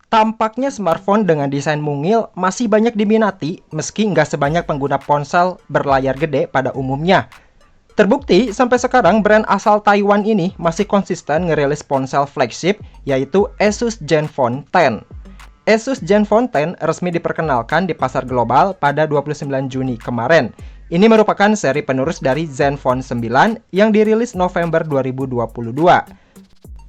Tampaknya smartphone dengan desain mungil masih banyak diminati meski nggak sebanyak pengguna ponsel berlayar gede pada umumnya. Terbukti, sampai sekarang brand asal Taiwan ini masih konsisten ngerilis ponsel flagship yaitu Asus Zenfone 10. Asus Zenfone 10 resmi diperkenalkan di pasar global pada 29 Juni kemarin. Ini merupakan seri penerus dari Zenfone 9 yang dirilis November 2022.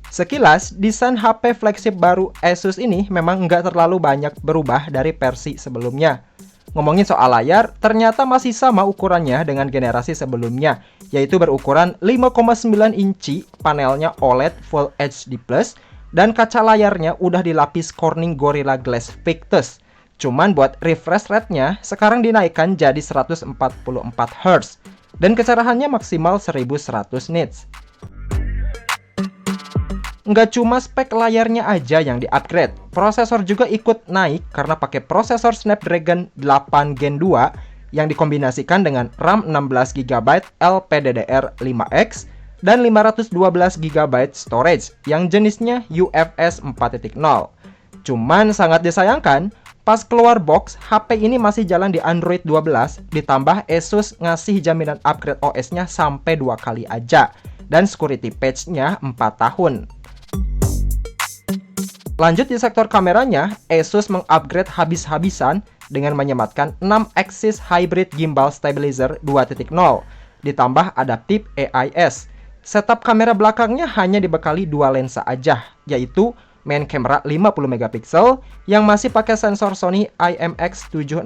Sekilas, desain HP flagship baru Asus ini memang nggak terlalu banyak berubah dari versi sebelumnya. Ngomongin soal layar, ternyata masih sama ukurannya dengan generasi sebelumnya, yaitu berukuran 5,9 inci, panelnya OLED Full HD+, dan kaca layarnya udah dilapis Corning Gorilla Glass Victus. Cuman buat refresh rate-nya, sekarang dinaikkan jadi 144 Hz, dan kecerahannya maksimal 1100 nits. Nggak cuma spek layarnya aja yang di-upgrade, prosesor juga ikut naik karena pakai prosesor Snapdragon 8 Gen 2 yang dikombinasikan dengan RAM 16GB LPDDR5X dan 512GB storage yang jenisnya UFS 4.0. Cuman sangat disayangkan, pas keluar box, HP ini masih jalan di Android 12, ditambah Asus ngasih jaminan upgrade OS-nya sampai 2 kali aja, dan security patch-nya 4 tahun. Lanjut di sektor kameranya, Asus mengupgrade habis-habisan dengan menyematkan 6-axis hybrid gimbal stabilizer 2.0, ditambah adaptive AIS. Setup kamera belakangnya hanya dibekali 2 lensa aja, yaitu main kamera 50MP yang masih pakai sensor Sony IMX766,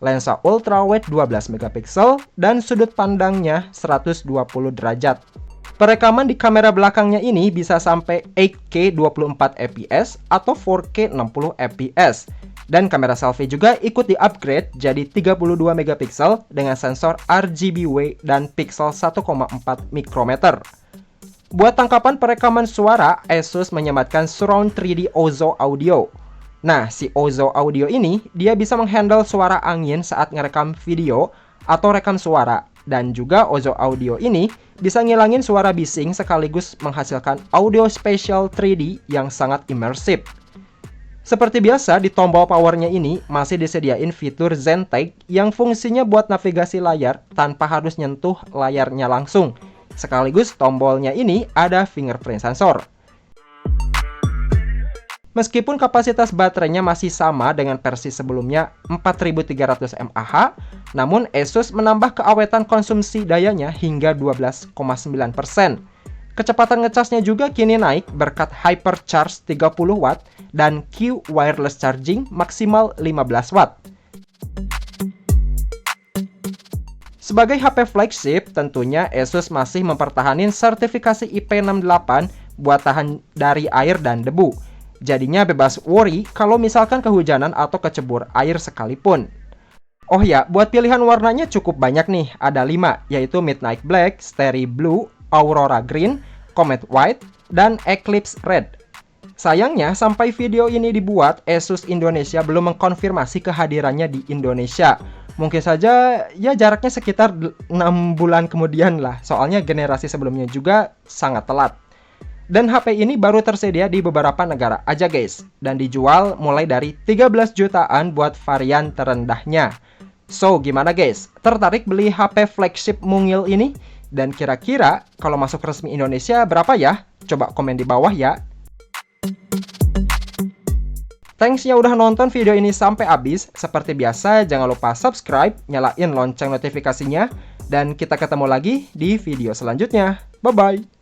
lensa ultrawide 12MP, dan sudut pandangnya 120 derajat. Perekaman di kamera belakangnya ini bisa sampai 8K 24fps atau 4K 60fps. Dan kamera selfie juga ikut di-upgrade jadi 32MP dengan sensor RGBW dan pixel 1,4 mikrometer. Buat tangkapan perekaman suara, Asus menyematkan Surround 3D Ozo Audio. Nah, si Ozo Audio ini, dia bisa menghandle suara angin saat ngerekam video atau rekam suara. Dan juga Ozo Audio ini bisa ngilangin suara bising sekaligus menghasilkan audio spatial 3D yang sangat imersif. Seperti biasa, di tombol powernya ini masih disediain fitur ZenTag yang fungsinya buat navigasi layar tanpa harus nyentuh layarnya langsung. Sekaligus tombolnya ini ada fingerprint sensor. Meskipun kapasitas baterainya masih sama dengan versi sebelumnya 4300 mAh, namun Asus menambah keawetan konsumsi dayanya hingga 12,9%. Kecepatan ngecasnya juga kini naik berkat Hypercharge 30W dan Q wireless charging maksimal 15W. Sebagai HP flagship, tentunya Asus masih mempertahankan sertifikasi IP68 buat tahan dari air dan debu. Jadinya bebas worry kalau misalkan kehujanan atau kecebur air sekalipun. Oh ya, buat pilihan warnanya cukup banyak nih, ada 5, yaitu Midnight Black, Starry Blue, Aurora Green, Comet White, dan Eclipse Red. Sayangnya, sampai video ini dibuat, Asus Indonesia belum mengkonfirmasi kehadirannya di Indonesia. Mungkin saja ya jaraknya sekitar 6 bulan kemudian lah, soalnya generasi sebelumnya juga sangat telat. Dan HP ini baru tersedia di beberapa negara aja guys, dan dijual mulai dari 13 jutaan buat varian terendahnya. So, gimana guys? Tertarik beli HP flagship mungil ini? Dan kira-kira kalau masuk resmi Indonesia berapa ya? Coba komen di bawah ya. Thanks ya udah nonton video ini sampai habis. Seperti biasa, jangan lupa subscribe, nyalain lonceng notifikasinya, dan kita ketemu lagi di video selanjutnya. Bye-bye!